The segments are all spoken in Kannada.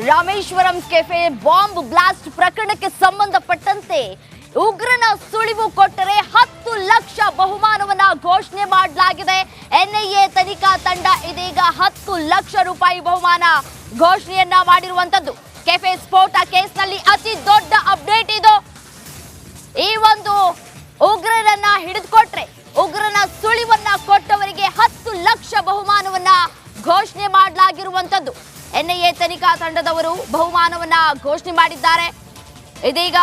ರಾಮೇಶ್ವರಂ ಕೆಫೆ ಬಾಂಬ್ ಬ್ಲಾಸ್ಟ್ ಪ್ರಕರಣಕ್ಕೆ ಸಂಬಂಧಪಟ್ಟಂತೆ ಉಗ್ರನ ಸುಳಿವು ಕೊಟ್ಟರೆ 10 ಲಕ್ಷ ಬಹುಮಾನವನ್ನ ಘೋಷಣೆ ಮಾಡಲಾಗಿದೆ. ಎನ್ಐಎ ತನಿಖಾ ತಂಡ ಇದೀಗ 10 ಲಕ್ಷ ರೂಪಾಯಿ ಬಹುಮಾನ ಘೋಷಣೆಯನ್ನ ಮಾಡಿರುವಂತದ್ದು. ಕೆಫೆ ಸ್ಫೋಟ ಕೇಸ್ನಲ್ಲಿ ಅತಿ ದೊಡ್ಡ ಅಪ್ಡೇಟ್ ಇದು. ಈ ಒಂದು ಉಗ್ರರನ್ನ ಹಿಡಿದುಕೊಟ್ರೆ ಉಗ್ರನ ಸುಳಿವನ್ನ ಕೊಟ್ಟವರಿಗೆ 10 ಲಕ್ಷ ಬಹುಮಾನವನ್ನ ಘೋಷಣೆ ಮಾಡಲಾಗಿರುವಂತದ್ದು. ಎನ್ಐಎ ತನಿಖಾ ತಂಡದವರು ಬಹುಮಾನವನ್ನ ಘೋಷಣೆ ಮಾಡಿದ್ದಾರೆ. ಇದೀಗ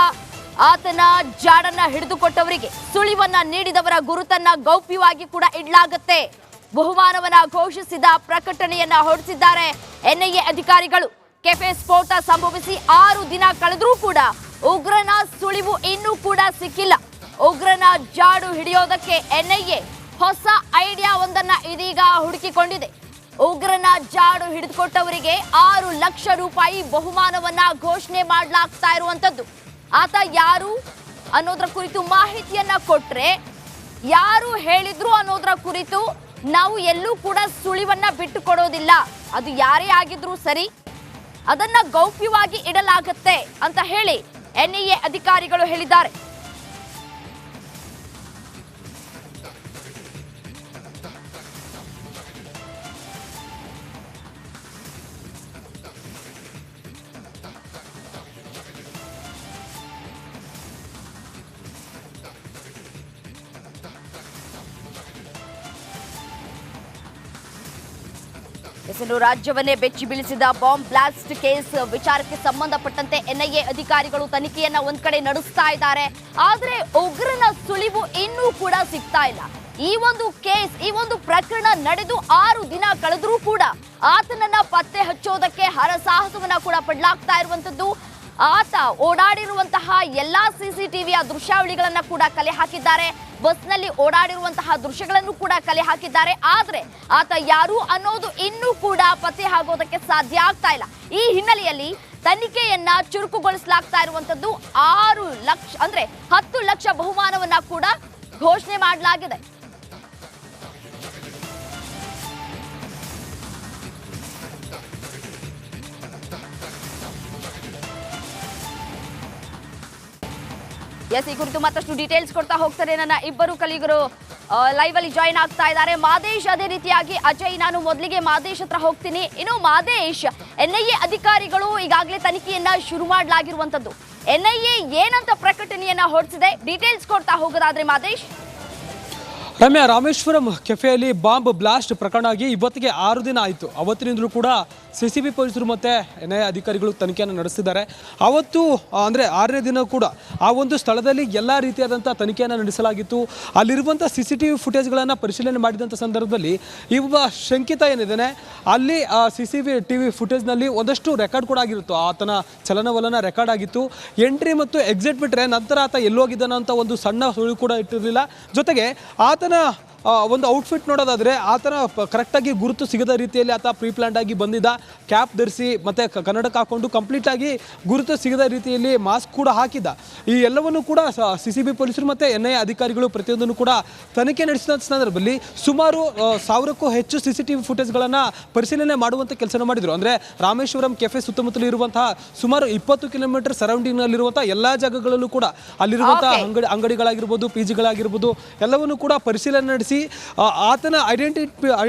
ಆತನ ಜಾಡನ್ನ ಹಿಡಿದುಕೊಟ್ಟವರಿಗೆ ಸುಳಿವನ್ನ ನೀಡಿದವರ ಗುರುತನ್ನ ಗೌಪ್ಯವಾಗಿ ಕೂಡ ಇಡಲಾಗುತ್ತೆ. ಬಹುಮಾನವನ್ನ ಘೋಷಿಸಿದ ಪ್ರಕಟಣೆಯನ್ನ ಹೊರಡಿಸಿದ್ದಾರೆ ಎನ್ಐಎ ಅಧಿಕಾರಿಗಳು. ಕೆಫೆ ಸ್ಫೋಟ ಸಂಭವಿಸಿ 6 ದಿನ ಕಳೆದರೂ ಕೂಡ ಉಗ್ರನ ಸುಳಿವು ಇನ್ನೂ ಕೂಡ ಸಿಕ್ಕಿಲ್ಲ. ಉಗ್ರನ ಜಾಡು ಹಿಡಿಯೋದಕ್ಕೆ ಎನ್ಐಎ ಹೊಸ ಐಡಿಯಾ ಒಂದನ್ನ ಇದೀಗ ಹುಡುಕಿಕೊಂಡಿದೆ. ಉಗ್ರನ ಜಾಡು ಹಿಡಿದುಕೊಟ್ಟವರಿಗೆ 6 ಲಕ್ಷ ರೂಪಾಯಿ ಬಹುಮಾನವನ್ನ ಘೋಷಣೆ ಮಾಡಲಾಗ್ತಾ ಇರುವಂತದ್ದು. ಆತ ಯಾರು ಅನ್ನೋದ್ರ ಕುರಿತು ಮಾಹಿತಿಯನ್ನ ಕೊಟ್ರೆ, ಯಾರು ಹೇಳಿದ್ರು ಅನ್ನೋದ್ರ ಕುರಿತು ನಾವು ಎಲ್ಲೂ ಕೂಡ ಸುಳಿವನ್ನ ಬಿಟ್ಟು ಕೊಡೋದಿಲ್ಲ. ಅದು ಯಾರೇ ಆಗಿದ್ರೂ ಸರಿ, ಅದನ್ನ ಗೌಪ್ಯವಾಗಿ ಇಡಲಾಗುತ್ತೆ ಅಂತ ಹೇಳಿ ಎನ್ಐಎ ಅಧಿಕಾರಿಗಳು ಹೇಳಿದ್ದಾರೆ. ರಾಜ್ಯವನ್ನೇ ಬೆಚ್ಚಿ ಬೀಳಿಸಿದ ಬಾಂಬ್ ಬ್ಲಾಸ್ಟ್ ಕೇಸ್ ವಿಚಾರಕ್ಕೆ ಸಂಬಂಧಪಟ್ಟಂತೆ ಎನ್ಐಎ ಅಧಿಕಾರಿಗಳು ತನಿಖೆಯನ್ನ ಒಂದ್ ಕಡೆ ನಡೆಸ್ತಾ ಇದ್ದಾರೆ. ಆದ್ರೆ ಉಗ್ರನ ಸುಳಿವು ಇನ್ನೂ ಕೂಡ ಸಿಗ್ತಾ ಇಲ್ಲ. ಈ ಒಂದು ಪ್ರಕರಣ ನಡೆದು 6 ದಿನ ಕಳೆದರೂ ಕೂಡ ಆತನನ್ನ ಪತ್ತೆ ಹಚ್ಚೋದಕ್ಕೆ ಹರಸಾಹಸವನ್ನ ಕೂಡ ಪಡಲಾಗ್ತಾ ಇರುವಂತದ್ದು. ಆತ ಓಡಾಡಿರುವಂತಹ ಎಲ್ಲಾ ಸಿಸಿಟಿವಿಯ ದೃಶ್ಯಾವಳಿಗಳನ್ನ ಕೂಡ ಕಲೆ ಹಾಕಿದ್ದಾರೆ. ಬಸ್ನಲ್ಲಿ ಓಡಾಡಿರುವಂತಹ ದೃಶ್ಯಗಳನ್ನು ಕೂಡ ಕಲೆ ಹಾಕಿದ್ದಾರೆ. ಆದ್ರೆ ಆತ ಯಾರು ಅನ್ನೋದು ಇನ್ನೂ ಕೂಡ ಪತ್ತೆ ಆಗೋದಕ್ಕೆ ಸಾಧ್ಯ ಆಗ್ತಾ ಇಲ್ಲ. ಈ ಹಿನ್ನೆಲೆಯಲ್ಲಿ ತನಿಖೆಯನ್ನ ಚುರುಕುಗೊಳಿಸಲಾಗ್ತಾ ಇರುವಂತದ್ದು. 6 ಲಕ್ಷ ಅಂದ್ರೆ 10 ಲಕ್ಷ ಬಹುಮಾನವನ್ನ ಕೂಡ ಘೋಷಣೆ ಮಾಡಲಾಗಿದೆ. ಈ ಕುರಿತು ಮತ್ತಷ್ಟು ಡೀಟೇಲ್ಸ್ ಕೊಡ್ತಾ ಹೋಗ್ತಾರೆ ನನ್ನ ಇಬ್ಬರು ಕಲಿಗರು ಲೈವ್ ಅಲ್ಲಿ ಜಾಯಿನ್ ಆಗ್ತಾ ಇದ್ದಾರೆ. ಮಾದೇಶ್, ಅದೇ ರೀತಿಯಾಗಿ ಅಜಯ್, ನಾನು ಮೊದಲಿಗೆ ಮಾದೇಶ್ ಹತ್ರ ಹೋಗ್ತೀನಿ. ಇನ್ನು ಮಾದೇಶ್, ಎನ್ಐಎ ಅಧಿಕಾರಿಗಳು ಈಗಾಗಲೇ ತನಿಖೆಯನ್ನ ಶುರು ಮಾಡಲಾಗಿರುವಂತದ್ದು. ಎನ್ಐಎ ಏನಂತ ಪ್ರಕಟಣೆಯನ್ನ ಹೊರಡಿಸಿದೆ, ಡೀಟೇಲ್ಸ್ ಕೊಡ್ತಾ ಹೋಗೋದಾದ್ರೆ ಮಾದೇಶ್. ರಮ್ಯಾ, ರಾಮೇಶ್ವರಂ ಕೆಫೆಯಲ್ಲಿ ಬಾಂಬ್ ಬ್ಲಾಸ್ಟ್ ಪ್ರಕರಣ ಆಗಿ ಇವತ್ತಿಗೆ 6 ದಿನ ಆಯಿತು. ಅವತ್ತಿನಿಂದಲೂ ಕೂಡ ಸಿಸಿಬಿ ಪೊಲೀಸರು ಮತ್ತು ಎನ್ಐಎ ಅಧಿಕಾರಿಗಳು ತನಿಖೆಯನ್ನು ನಡೆಸಿದ್ದಾರೆ. ಅವತ್ತು ಅಂದರೆ 6ನೇ ದಿನ ಕೂಡ ಆ ಒಂದು ಸ್ಥಳದಲ್ಲಿ ಎಲ್ಲ ರೀತಿಯಾದಂಥ ತನಿಖೆಯನ್ನು ನಡೆಸಲಾಗಿತ್ತು. ಅಲ್ಲಿರುವಂಥ CCTV ಫುಟೇಜ್ಗಳನ್ನು ಪರಿಶೀಲನೆ ಮಾಡಿದಂಥ ಸಂದರ್ಭದಲ್ಲಿ ಈ ಒಬ್ಬ ಶಂಕಿತ ಏನಿದ್ದಾನೆ ಅಲ್ಲಿ CCTV ಫುಟೇಜ್ನಲ್ಲಿ ಒಂದಷ್ಟು ರೆಕಾರ್ಡ್ ಕೂಡ ಆಗಿತ್ತು. ಆತನ ಚಲನವಲನ ರೆಕಾರ್ಡ್ ಆಗಿತ್ತು. ಎಂಟ್ರಿ ಮತ್ತು ಎಕ್ಸಿಟ್ ಬಿಟ್ಟರೆ ನಂತರ ಆತ ಎಲ್ಲೋಗಿದ್ದಾನೆ ಅಂತ ಒಂದು ಸಣ್ಣ ಸುಳಿವು ಕೂಡ ಇಟ್ಟಿರಲಿಲ್ಲ. ಜೊತೆಗೆ ಆತನ ಒಂದು ಔಟ್ಫಿಟ್ ನೋಡೋದಾದರೆ ಆತನ ಕರೆಕ್ಟಾಗಿ ಗುರುತು ಸಿಗದ ರೀತಿಯಲ್ಲಿ ಆತ ಪ್ರೀಪ್ಲ್ಯಾಂಡ್ ಆಗಿ ಬಂದಿದ್ದ. ಕ್ಯಾಪ್ ಧರಿಸಿ ಮತ್ತು ಕನ್ನಡಕ್ಕೆ ಹಾಕ್ಕೊಂಡು ಕಂಪ್ಲೀಟಾಗಿ ಗುರುತು ಸಿಗದ ರೀತಿಯಲ್ಲಿ ಮಾಸ್ಕ್ ಕೂಡ ಹಾಕಿದ್ದ. ಈ ಎಲ್ಲವನ್ನು ಕೂಡ CCB ಪೊಲೀಸರು ಮತ್ತು ಎನ್ಐಎ ಅಧಿಕಾರಿಗಳು ಪ್ರತಿಯೊಂದನ್ನು ಕೂಡ ತನಿಖೆ ನಡೆಸಿದ ಸಂದರ್ಭದಲ್ಲಿ ಸುಮಾರು 1000ಕ್ಕೂ ಹೆಚ್ಚು CCTV ಫುಟೇಜ್ಗಳನ್ನು ಪರಿಶೀಲನೆ ಮಾಡುವಂಥ ಕೆಲಸ ಮಾಡಿದರು. ಅಂದರೆ ರಾಮೇಶ್ವರಂ ಕೆಫೆ ಸುತ್ತಮುತ್ತಲು ಇರುವಂತಹ ಸುಮಾರು 20 ಕಿಲೋಮೀಟರ್ ಸರೌಂಡಿಂಗ್ನಲ್ಲಿರುವಂಥ ಎಲ್ಲ ಜಾಗಗಳಲ್ಲೂ ಕೂಡ ಅಲ್ಲಿರುವಂಥ ಅಂಗಡಿಗಳಾಗಿರ್ಬೋದು, PGಗಳಾಗಿರ್ಬೋದು ಎಲ್ಲವನ್ನು ಕೂಡ ಪರಿಶೀಲನೆ ನಡೆಸಿ ಆತನ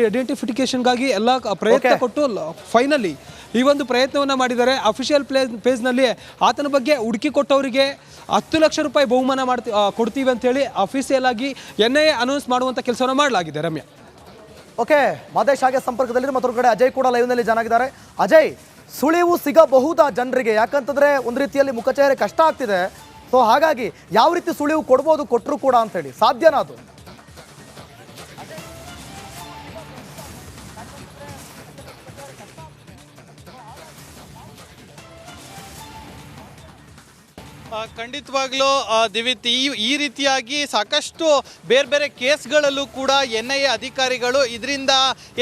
ಐಡೆಂಟಿಫಿಕೇಶನ್ಗಾಗಿ ಎಲ್ಲ ಪ್ರಯತ್ನ ಕೊಟ್ಟು ಫೈನಲಿ ಈ ಒಂದು ಪ್ರಯತ್ನವನ್ನು ಮಾಡಿದ್ದಾರೆ. ಅಫಿಷಿಯಲ್ ಪೇಜ್ನಲ್ಲಿ ಆತನ ಬಗ್ಗೆ ಹುಡುಕಿ ಕೊಟ್ಟವರಿಗೆ 10 ಲಕ್ಷ ರೂಪಾಯಿ ಬಹುಮಾನ ಕೊಡ್ತೀವಿ ಅಂತೇಳಿ ಅಫಿಷಿಯಲ್ ಆಗಿ ಎನ್ಐಎ ಅನೌನ್ಸ್ ಮಾಡುವಂಥ ಕೆಲಸವನ್ನು ಮಾಡಲಾಗಿದೆ. ರಮ್ಯಾ, ಓಕೆ, ಮಾದೇಶ್ ಹಾಗೆ ಸಂಪರ್ಕದಲ್ಲಿ ಮತ್ತೊಂದು ಕಡೆ ಅಜಯ್ ಕೂಡ ಲೈವ್ನಲ್ಲಿ ಜಾನಾಗಿದ್ದಾರೆ. ಅಜಯ್, ಸುಳಿವು ಸಿಗಬಹುದಾ ಜನರಿಗೆ? ಯಾಕಂತಂದ್ರೆ ಒಂದು ರೀತಿಯಲ್ಲಿ ಮುಖಚೇಹರೆ ಕಷ್ಟ ಆಗ್ತಿದೆ. ಸೊ ಹಾಗಾಗಿ ಯಾವ ರೀತಿ ಸುಳಿವು ಕೊಡ್ಬೋದು, ಕೊಟ್ಟರು ಕೂಡ ಅಂತೇಳಿ ಸಾಧ್ಯನಾ ಅದು? ಖಂಡಿತವಾಗ್ಲೂ ದಿವಿತ್ ಈ ರೀತಿಯಾಗಿ ಸಾಕಷ್ಟು ಬೇರೆ ಬೇರೆ ಕೇಸ್ಗಳಲ್ಲೂ ಕೂಡ NIA ಅಧಿಕಾರಿಗಳು ಇದರಿಂದ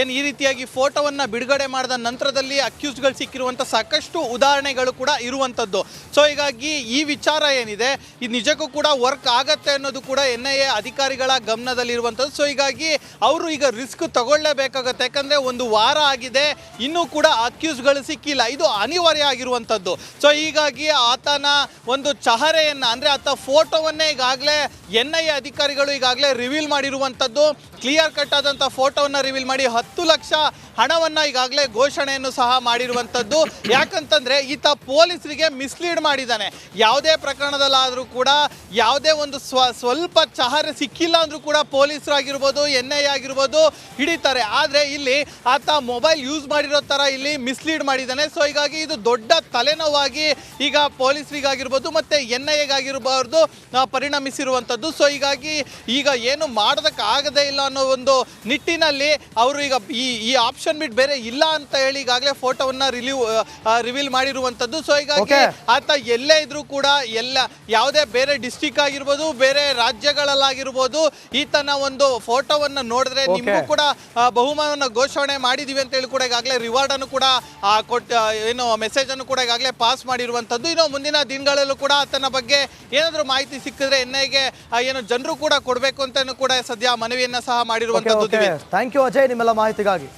ಏನು ಈ ರೀತಿಯಾಗಿ ಫೋಟೋವನ್ನು ಬಿಡುಗಡೆ ಮಾಡಿದ ನಂತರದಲ್ಲಿ ಅಕ್ಯೂಸ್ಗಳು ಸಿಕ್ಕಿರುವಂಥ ಸಾಕಷ್ಟು ಉದಾಹರಣೆಗಳು ಕೂಡ ಇರುವಂಥದ್ದು. ಸೊ ಹೀಗಾಗಿ ಈ ವಿಚಾರ ಏನಿದೆ ಇದು ನಿಜಕ್ಕೂ ಕೂಡ ವರ್ಕ್ ಆಗತ್ತೆ ಅನ್ನೋದು ಕೂಡ NIA ಅಧಿಕಾರಿಗಳ ಗಮನದಲ್ಲಿರುವಂಥದ್ದು. ಸೊ ಹೀಗಾಗಿ ಅವರು ಈಗ ರಿಸ್ಕ್ ತಗೊಳ್ಳೇಬೇಕಾಗತ್ತೆ, ಯಾಕಂದರೆ ಒಂದು ವಾರ ಆಗಿದೆ, ಇನ್ನೂ ಕೂಡ ಅಕ್ಯೂಸ್ಗಳು ಸಿಕ್ಕಿಲ್ಲ, ಇದು ಅನಿವಾರ್ಯ ಆಗಿರುವಂಥದ್ದು. ಸೊ ಹೀಗಾಗಿ ಆತನ ಒಂದು ಚಹರೆಯನ್ನು ಅಂದರೆ ಆತ ಫೋಟೋವನ್ನೇ ಈಗಾಗಲೇ NIA ಅಧಿಕಾರಿಗಳು ಈಗಾಗಲೇ ರಿವೀಲ್ ಮಾಡಿರುವಂಥದ್ದು. ಕ್ಲಿಯರ್ ಕಟ್ ಆದಂಥ ಫೋಟೋವನ್ನು ರಿವೀಲ್ ಮಾಡಿ 10 ಲಕ್ಷ ಹಣವನ್ನು ಈಗಾಗಲೇ ಘೋಷಣೆಯನ್ನು ಸಹ ಮಾಡಿರುವಂಥದ್ದು. ಯಾಕಂತಂದರೆ ಈತ ಪೊಲೀಸರಿಗೆ ಮಿಸ್ಲೀಡ್ ಮಾಡಿದ್ದಾನೆ. ಯಾವುದೇ ಪ್ರಕರಣದಲ್ಲಾದರೂ ಕೂಡ ಯಾವುದೇ ಒಂದು ಸ್ವಲ್ಪ ಚಹರೆ ಸಿಕ್ಕಿಲ್ಲ ಅಂದರೂ ಕೂಡ ಪೊಲೀಸರಾಗಿರ್ಬೋದು NIA ಆಗಿರ್ಬೋದು ಹಿಡಿತಾರೆ. ಆದರೆ ಇಲ್ಲಿ ಆತ ಮೊಬೈಲ್ ಯೂಸ್ ಮಾಡಿರೋ ಥರ ಇಲ್ಲಿ ಮಿಸ್ಲೀಡ್ ಮಾಡಿದ್ದಾನೆ. ಸೊ ಹೀಗಾಗಿ ಇದು ದೊಡ್ಡ ತಲೆನೋವಾಗಿ ಈಗ ಪೊಲೀಸರಿಗಾಗಿರ್ಬೋದು ಮತ್ತು NIAಗಾಗಿರಬಾರ್ದು ಪರಿಣಮಿಸಿರುವಂಥದ್ದು. ಸೊ ಹೀಗಾಗಿ ಈಗ ಏನು ಮಾಡೋದಕ್ಕಾಗದೇ ಇಲ್ಲ ಅನ್ನೋ ಒಂದು ನಿಟ್ಟಿನಲ್ಲಿ ಅವರು ಈಗ ಈ ಆಪ್ಷನ್ ಬಿಟ್ಟು ಬೇರೆ ಇಲ್ಲ ಅಂತ ಹೇಳಿ ಈಗಾಗಲೇ ಫೋಟೋವನ್ನು ರಿವೀಲ್ ಮಾಡಿರುವಂಥದ್ದು. ಸೊ ಹೀಗಾಗಿ ಆತ ಎಲ್ಲೇ ಇದ್ರೂ ಕೂಡ ಯಾವುದೇ ಬೇರೆ ಡಿಸ್ಟಿಕ್ ಆಗಿರ್ಬೋದು, ಬೇರೆ ರಾಜ್ಯಗಳಲ್ಲಾಗಿರ್ಬೋದು, ಈತನ ಒಂದು ಫೋಟೋವನ್ನು ನೋಡಿದ್ರೆ ನಿಮಗೂ ಕೂಡ ಬಹುಮಾನವನ್ನು ಘೋಷಣೆ ಮಾಡಿದೀವಿ ಅಂತ ಹೇಳಿ ಕೂಡ ಈಗಾಗಲೇ ರಿವಾರ್ಡ್ ಅನ್ನು ಕೂಡ ಏನು ಮೆಸೇಜ್ ಅನ್ನು ಕೂಡ ಈಗಾಗಲೇ ಪಾಸ್ ಮಾಡಿರುವಂಥದ್ದು. ಇನ್ನು ಮುಂದಿನ ದಿನಗಳಲ್ಲೂ ಕೂಡ ಆತನ ಬಗ್ಗೆ ಏನಾದರೂ ಮಾಹಿತಿ ಸಿಕ್ಕಿದ್ರೆ NIAಗೆ ಏನು ಜನರು ಕೂಡ ಕೊಡಬೇಕು ಅಂತ ಕೂಡ ಸದ್ಯ ಮನವಿಯನ್ನ ಸಹ ಮಾಡಿರುವಂಥದ್ದು. ಥ್ಯಾಂಕ್ ಯು ಅಜಯ್ ನಿಮ್ಮೆಲ್ಲ ಮಾಹಿತಿಗಾಗಿ.